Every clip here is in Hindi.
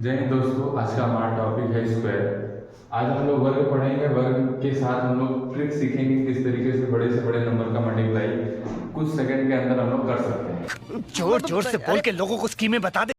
जय हिंद दोस्तों, आज का हमारा टॉपिक है स्क्वायर। आज हम लोग वर्ग पढ़ेंगे। वर्ग के साथ हम लोग ट्रिक सीखेंगे किस तरीके से बड़े नंबर का मल्टीप्लाई कुछ सेकंड के अंदर हम लोग कर सकते हैं। जोर जोर से बोल के लोगों को स्कीमें बता दे।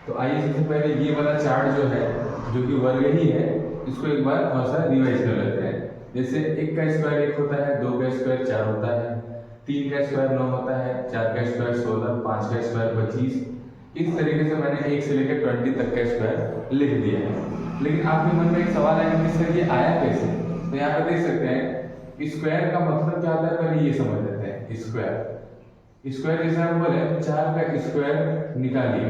तो आइए सबसे पहले ये वाला चार्ट जो है, जो कि वर्ग ही है, इसको एक बार थोड़ा सा रिवाइज कर लेते हैं। जैसे 1 का स्क्वायर 1 होता है, 2 का स्क्वायर 4 होता है, 3 का स्क्वायर 9 होता है, 4 का स्क्वायर 16, 5 का स्क्वायर 25। इस तरीके से मैंने 1 से लेकर 20 तक का स्क्वायर लिख दिया है। लेकिन आपके मन में एक सवाल आएगा कि सर ये आया कैसे? तो यहाँ पे देख सकते हैं स्क्वायर का मतलब क्या होता है, पहले ये समझ लेते हैं। स्क्वायर जैसे हम बोले 4 का स्क्वायर निकालिए,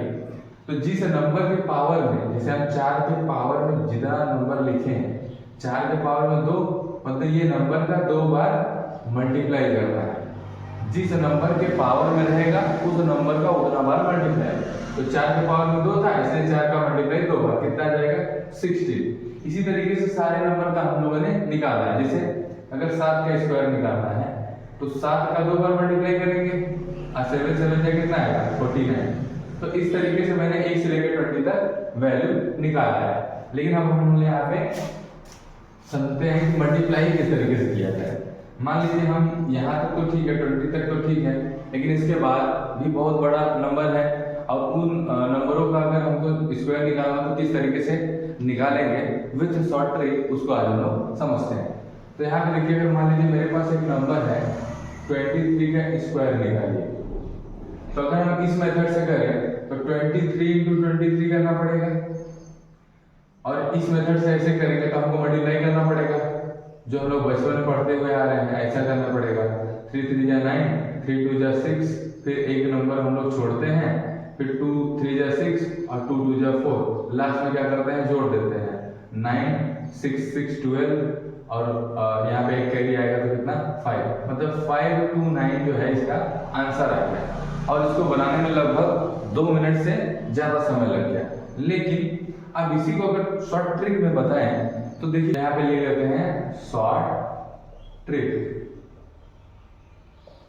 तो जिस नंबर के पावर में, जैसे हम 4 के पावर में जितना नंबर लिखे हैं, 4 के पावर में 2, मतलब ये नंबर का 2 बार मल्टीप्लाई करना है। जिस नंबर के पावर में रहेगा उस नंबर का उतना बार मल्टीप्लाई। तो 4 के पावर में 2 था, इसलिए 4 का मल्टीप्लाई 2 बार, कितना आ जाएगा 16। इसी तरीके से सारे नंबर का हम लोगों ने निकाला है। जैसे अगर 7 का स्क्वायर निकालना है तो 7 का 2 बार मल्टीप्लाई करेंगे और 7 से कितना आएगा 49। तो इस तरीके से मैंने 1 से लेकर 20 तक वैल्यू निकाला है। लेकिन अब हम यहाँ पे समझते हैं कि मल्टीप्लाई किस तरीके से किया जाए। मान लीजिए हम यहाँ तक तो ठीक है, 20 तक तो ठीक है, लेकिन इसके बाद भी बहुत बड़ा नंबर है और उन नंबरों का अगर हमको स्क्वायर निकालना तो किस तरीके से निकालेंगे विथ शॉर्ट ट्रिक, उसको आज हम लोग समझते हैं। तो यहाँ पे देखिए, अगर मान लीजिए मेरे पास एक नंबर है 23 का स्क्वायर निकालिए, तो अगर हम इस मेथड से करें तो 23 × 23 करना पड़ेगा, और इस मेथड से ऐसे करेंगे तो हमको मल्टीप्लाई करना पड़ेगा, जो हम लोग बचपन में पढ़ते हुए आ रहे हैं, ऐसा करना पड़ेगा। 3 × 3 = 9, 3 × 2 = 6, फिर एक नंबर हम लोग छोड़ते हैं, फिर 2 × 3 = 6 और 2 × 2 = 4। लास्ट में क्या करते हैं, जोड़ देते हैं 9 6 6 12, और यहाँ पे एक कैरी आएगा तो कितना 5, मतलब 529 जो है इसका आंसर आ गया। और इसको बनाने में लगभग 2 मिनट से ज्यादा समय लग गया। लेकिन अब इसी को अगर शॉर्ट ट्रिक में बताएं तो देखिए यहाँ पे ले लेते हैं शॉर्ट ट्रिक,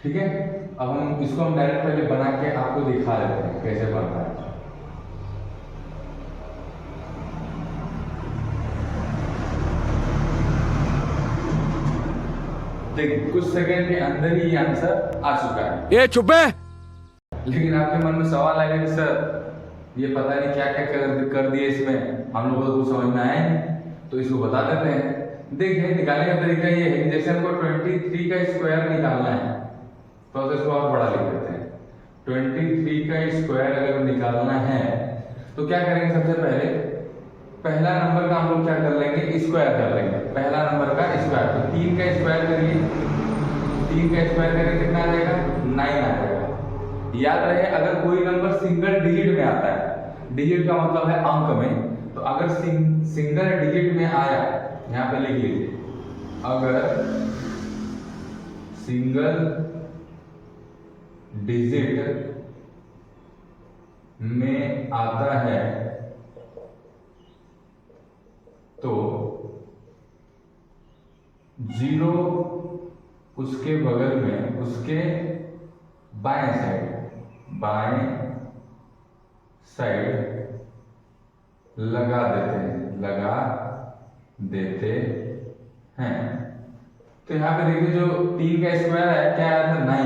ठीक है। अब हम इसको डायरेक्ट पहले बना के आपको दिखा देते हैं कैसे बनता है। देखिए कुछ सेकंड के अंदर ही ये आंसर आ चुका है। ये चुप है। लेकिन आपके मन में सवाल आएगा कि सर ये पता नहीं क्या क्या कर दिए इसमें, हम लोगों को कुछ समझ में आया नहीं, तो इसको बता देते हैं। देखिए निकालने का तरीका ये है, जैसे हमको 23 का स्क्वायर निकालना है तो इसको और बड़ा लिख देते हैं। 23 का स्क्वायर अगर निकालना है तो क्या करेंगे, सबसे पहले पहला नंबर का हम लोग क्या कर लेंगे, स्क्वायर कर लेंगे। पहला नंबर का स्क्वायर, तो 3 का स्क्वायर करिए, 3 का स्क्वायर करेंगे कितना आ जाएगा 9 आ जाएगा। याद रहे अगर कोई नंबर सिंगल डिजिट में आता है, डिजिट का मतलब है अंक में, तो अगर सिंगल डिजिट में आया, यहाँ पे लिख लीजिए, अगर सिंगल डिजिट में आता है तो 0 उसके बगल में, उसके बाएं साइड लगा देते हैं। तो यहाँ पे देखिए जो 3 का स्क्वायर है क्या आया था 9,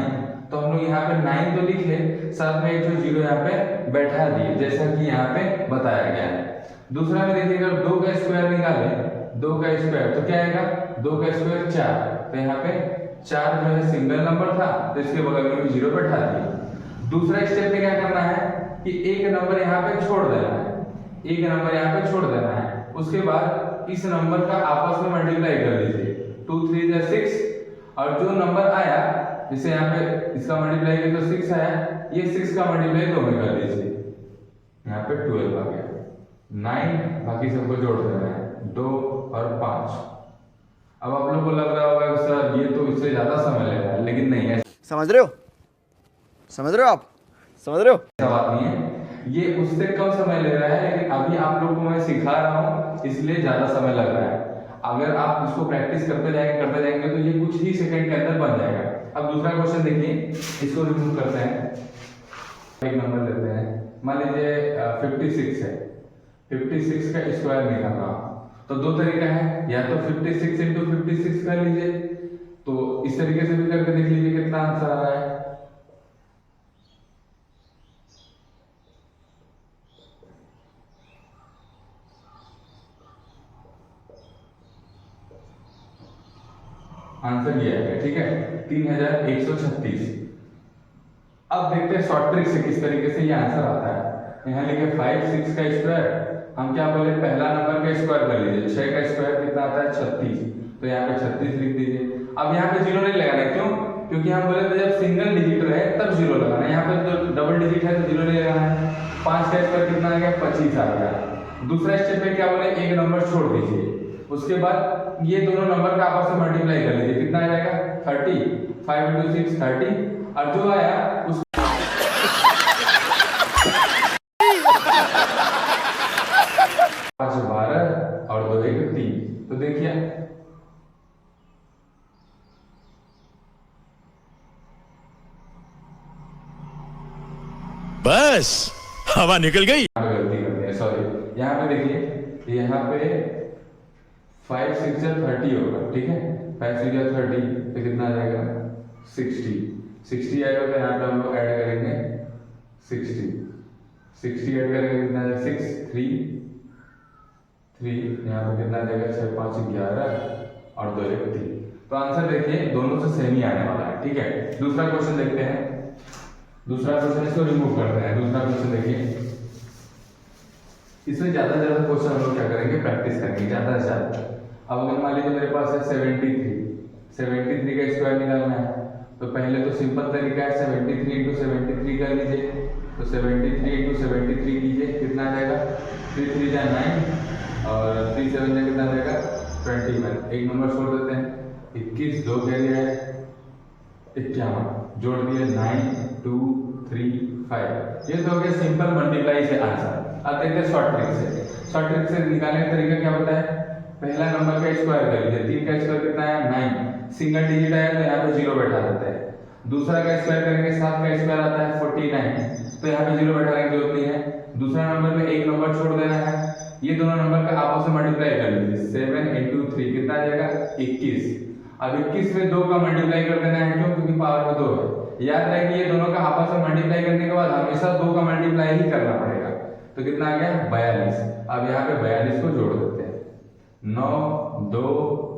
तो हम लोग यहाँ पे 9 तो लिखे, साथ में एक जो 0 यहाँ पे बैठा दिए, जैसा कि यहाँ पे बताया गया है। दूसरा में देखिए अगर 2 का स्क्वायर निकाले, 2 का स्क्वायर तो क्या आएगा, 2 का स्क्वायर 4, तो यहाँ पे 4 जो है सिंगल नंबर था तो इसके बगल में भी 0 बैठा दिया। दूसरा स्टेप में क्या करना है कि एक नंबर यहाँ पे छोड़ देना है, एक नंबर यहाँ पे छोड़ देना है। उसके बाद इस नंबर का आपस में मल्टीप्लाई कर लीजिए, 2 × 3 = 6, और जो नंबर आया, जैसे यहाँ पे इसका मल्टीप्लाई किया तो 6 आया, ये 6 का मल्टीप्लाई 2 में कर लीजिए, यहाँ पे 12 आ गया। 9 बाकी सबको जोड़ देना है, 2 और 5। अब आप लोग को लग रहा होगा कि सर ये तो इससे ज्यादा समय ले रहा है, लेकिन नहीं है। समझ रहे हो आप समझ रहे हो? ऐसा बात नहीं है, ये उससे कम समय ले रहा है, लेकिन अभी आप लोग को मैं सिखा रहा हूँ इसलिए ज्यादा समय लग रहा है। अगर आप इसको प्रैक्टिस करते जाएंगे तो ये कुछ ही सेकंड के अंदर बन जाएगा। अब दूसरा क्वेश्चन देखिए, इसको रिमूव करते हैं। एक नंबर लेते हैं, मान लीजिए 56 है। 56 का स्क्वायर निकालना, तो दो तरीका है, या तो 56 इंटू 56 कर लीजिए, तो इस तरीके से भी करके देख लीजिए कितना आंसर आ रहा है। आंसर ये आएगा, ठीक है, 3136। अब देखते हैं शॉर्ट ट्रिक से किस तरीके से ये आंसर आता है। यहाँ लिखे 5 6 का स्क्वायर, हम क्या बोले, पहला नंबर का स्क्वायर कर लीजिए, 6 का स्क्वायर कितना आता है 36, तो यहाँ पे 36 लिख दीजिए। अब यहाँ पे जीरो नहीं लगाना, क्यों, क्योंकि हम बोले थे जब सिंगल डिजिट रहे तब जीरो लगाना है, यहाँ पे तो डबल डिजिट है तो जीरो नहीं लगाना है। 5 का स्क्वायर कितना आ गया 25 आ गया। दूसरा स्टेप में क्या बोले, एक नंबर छोड़ दीजिए, उसके बाद ये दोनों नंबर का आपस में मल्टीप्लाई कर लीजिए, कितना आ जाएगा 30, 5 इंटू 6 30, और जो आया उस 5 12 और 2 1 3, तो देखिए बस हवा निकल गई। गलती कर दी है, सॉरी। यहाँ पे देखिए, यहाँ पे 5 6 या 30 होगा, ठीक है, 5 6 या 30 तो कितना आ जाएगा 60 आएगा, तो यहाँ पे हम लोग ऐड करेंगे 60 ऐड करेंगे, कितना आ जाएगा 6 3 3, यहाँ पे कितना आ जाएगा 6 5 11 और 2 1 3, तो आंसर देखिए दोनों से सेम ही आने वाला है, ठीक है। दूसरा क्वेश्चन देखते हैं, दूसरा क्वेश्चन इसको रिमूव करते हैं। दूसरा क्वेश्चन देखिए, इसमें ज्यादा से ज्यादा क्वेश्चन हम लोग क्या करेंगे, प्रैक्टिस करेंगे ज्यादा से ज्यादा। अब अगर मान लीजिए मेरे पास है 73 का स्क्वायर निकालना है, तो पहले तो सिंपल तरीका है 73 इंटू 73 कर लीजिए, तो 73 इंटू 73 कीजिए, कितना आ जाएगा 3 3 जा 9 और 3 7 जा कितना आ जाएगा 21, एक नंबर छोड़ देते हैं, 21 2 कैरी है 51, जोड़ दिए 9 2 3 5, ये तो हो गया सिंपल मल्टीप्लाई से आंसर। अब देखते हैं शॉर्ट ट्रिक से। शॉर्ट ट्रिक से निकालने का तरीका क्या होता है, पहला नंबर का स्क्वायर कर लीजिए, 3 का स्क्वायर कितना है 9, सिंगल डिजिट आया तो यहाँ पे जीरो बैठा देते हैं। दूसरा का स्क्वायर करेंगे, 7 का स्क्वायर आता है 49, तो यहाँ पे जीरो बैठाने की जरूरत नहीं है। दूसरा नंबर में एक नंबर छोड़ देना है, ये दोनों नंबर का आपस में मल्टीप्लाई कर लीजिए, 7 इंटू 3 कितना आ जाएगा 21। अब 21 में 2 का मल्टीप्लाई कर देना है, क्यों, क्योंकि पावर में 2 है। याद रहे कि ये दोनों का आपस में मल्टीप्लाई करने के बाद हमेशा 2 का मल्टीप्लाई ही करना पड़ेगा, तो कितना आ गया 42। अब यहाँ पे 42 को जोड़ देते हैं, 9 2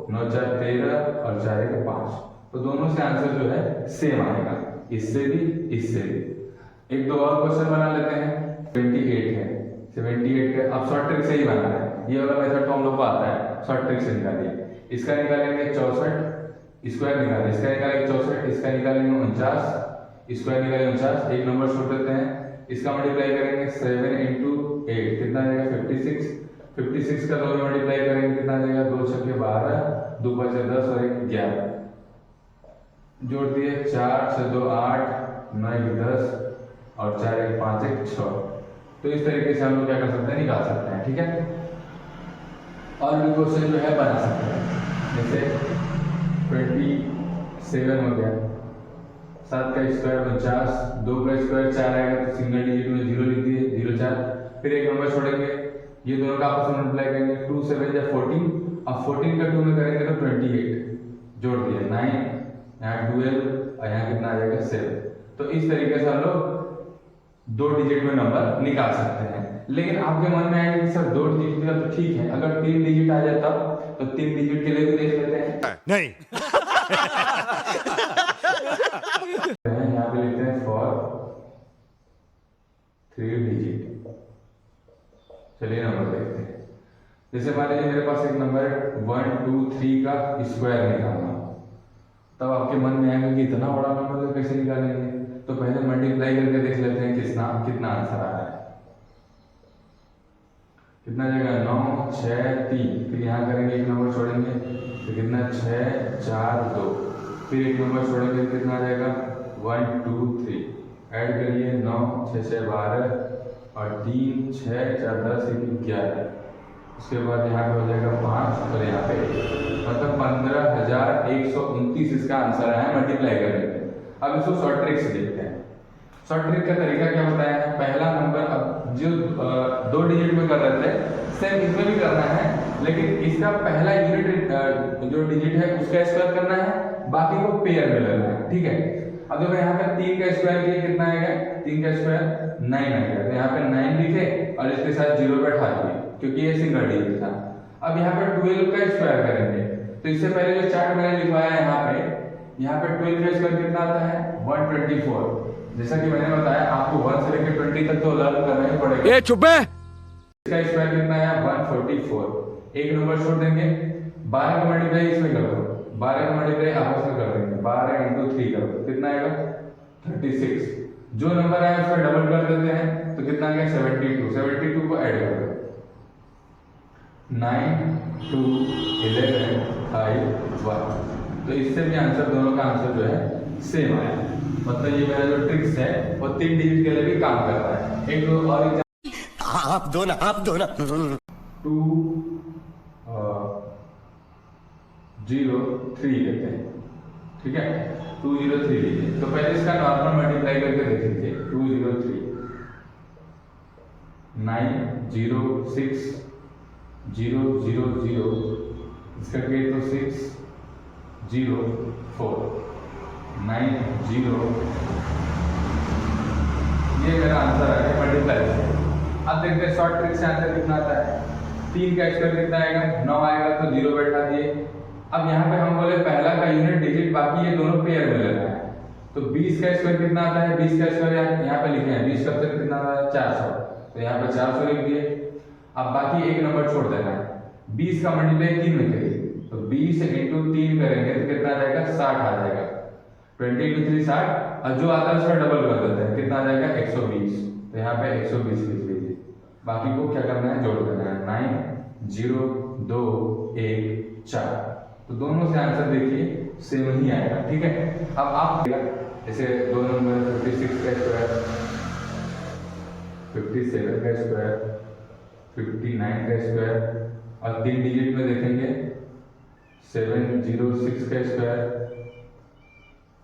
9 4 13 और 4 1 5, तो दोनों से आंसर जो है सेम आएगा, इससे भी इससे भी। एक दो और क्वेश्चन बना लेते हैं। 78 है, 78 का अब शॉर्ट ट्रिक से ही बना है, ये वाला मेथड तो हम लोग को आता है, शॉर्ट ट्रिक से निकालिए। इसका निकालेंगे 64, स्क्वायर निकालेंगे, इसका निकालेंगे 64, इसका निकालेंगे 49, स्क्वायर निकालेंगे 49, एक नंबर छोड़ देते हैं, इसका मल्टीप्लाई करेंगे 7 इंटू 8 कितना आ जाएगा 56, 56 का 2 में मल्टीप्लाई करेंगे कितना आ जाएगा 2 6 12 2 5 10 और 1 11, जोड़ दिए 4 6 2 8 9 1 10 और 4 1 5 1 6, तो इस तरीके से हम लोग क्या कर सकते हैं, निकाल सकते हैं, ठीक है। और भी क्वेश्चन जो है बना सकते हैं, जैसे 27 हो गया, 7 का स्क्वायर 49, 2 का स्क्वायर 4 आएगा तो सिंगल डिजिट में 0 लिख दिए 0 4, फिर एक नंबर छोड़ेंगे, ये दोनों का आपस में मल्टीप्लाई करेंगे, 2 7 या 14, अब 14 का 2 में करेंगे तो 28, जोड़ दिया 9, यहाँ 12 और यहाँ कितना आ जाएगा 7, तो इस तरीके से हम लोग 2 डिजिट में नंबर निकाल सकते हैं। लेकिन आपके मन में आएगा कि सर 2 डिजिट का तो ठीक है, अगर 3 डिजिट आ जाए तब, तो 3 डिजिट के लिए भी देख लेते हैं। नहीं यहाँ पे लिखते हैं फॉर 3 डिजिट। चलिए नंबर देखते हैं। जैसे मान लीजिए मेरे पास एक नंबर है 1 2 3 का स्क्वायर निकालना, तब आपके मन में आएगा कि इतना बड़ा नंबर तो कैसे निकालेंगे, तो पहले मल्टीप्लाई करके देख लेते हैं कितना आंसर आ रहा है। कितना जाएगा 9 6 3, फिर यहाँ करेंगे एक नंबर छोड़ेंगे तो कितना 6 4 2, फिर एक नंबर छोड़ेंगे कितना आ जाएगा 1 2 3, ऐड करिए 9 6 6 12 और 3 6 4 10 1 11, उसके बाद यहाँ पे हो जाएगा 5 और यहाँ पे मतलब 15,129 इसका आंसर है मल्टीप्लाई करने पे। अब इसको शॉर्ट ट्रिक से देखते हैं। शॉर्ट ट्रिक का तरीका क्या बताया है, पहला नंबर अब जो 2 डिजिट में कर रहे थे सेम इसमें भी करना है, लेकिन इसका पहला यूनिट जो डिजिट है उसका स्क्वायर करना है, बाकी को पेयर में लेना है। ठीक है, अब देखो यहाँ पे 3 का स्क्वायर किया कितना आएगा, 3 का स्क्वायर 9 आएगा, तो यहाँ पे 9 लिखे और इसके साथ 0 बैठा दिए क्योंकि ये सिंगल डिजिट था। अब यहाँ पे 12 का स्क्वायर करेंगे, तो इससे पहले जो चार्ट मैंने लिखवाया है यहाँ पे 12 का स्क्वायर कितना आता है 124। जैसा कि मैंने बताया आपको 1 से लेकर 20 तक तो लर्न करना ही पड़ेगा। ए चुप है। इसका स्क्वायर कितना है 144। एक नंबर छोड़ देंगे, 12 का मल्टीप्लाई इसमें कर दो, 12 का मल्टीप्लाई आपस में कर देंगे, 12 × 3 कर दो, कितना आएगा 36। जो नंबर आया उसका डबल कर देते हैं तो कितना आ गया 72 को ऐड कर दो, 9 2 11 5 1। तो इससे भी आंसर, दोनों का आंसर जो है सेम आया। मतलब ये मेरा जो ट्रिक्स है वो 3 डिजिट के लिए भी काम कर रहा है। एक दो और आप दो ना 2 0 3 लेते हैं। ठीक है, 2 0 3 लीजिए। तो पहले इसका नॉर्मल मल्टीप्लाई करके देख लीजिए, 2 0 3 9 0 6 0 0 0, इसका किए तो 6 0 4 9 0। ये मेरा आंसर है मल्टीप्लाई से। अब देखते हैं शॉर्ट ट्रिक से आंसर कितना आता है। 3 का स्क्वायर कितना आएगा 9 आएगा, तो 0 बैठा दिए। अब यहाँ पे हम बोले पहला का यूनिट डिजिट, बाकी ये दोनों पेयर में लेना है। तो 20 का स्क्वायर कितना आता है, 20 का स्क्वायर यहाँ पे लिखे हैं, 20 का स्क्वायर कितना आता है 400, तो यहाँ पे 400 लिख दिए। अब बाकी एक नंबर छोड़ देना है, 20 का मल्टीप्लाई 3 में करिए, तो 20 × 3 करेंगे तो कितना आ जाएगा 60 आ जाएगा। 20 × 3 60, और जो आता है उसका डबल कर देते हैं, कितना आ जाएगा 120, तो यहाँ पे 120 लिख लीजिए। बाकी को क्या करना है, जोड़ देना है, 9 0 2 1 4। तो दोनों से आंसर देखिए सेम ही आएगा। ठीक है, अब आप जैसे 2 नंबर 56 का स्क्वायर, 57 का स्क्वायर, 59 का स्क्वायर, और 3 डिजिट में देखेंगे 706 का स्क्वायर,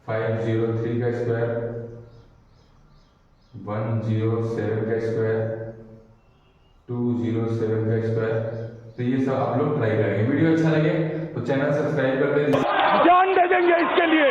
503 का स्क्वायर, 107 का स्क्वायर, 207 का स्क्वायर। तो ये सब आप लोग ट्राई करेंगे। वीडियो अच्छा लगे तो चैनल सब्सक्राइब कर दें, जान दे देंगे इसके लिए।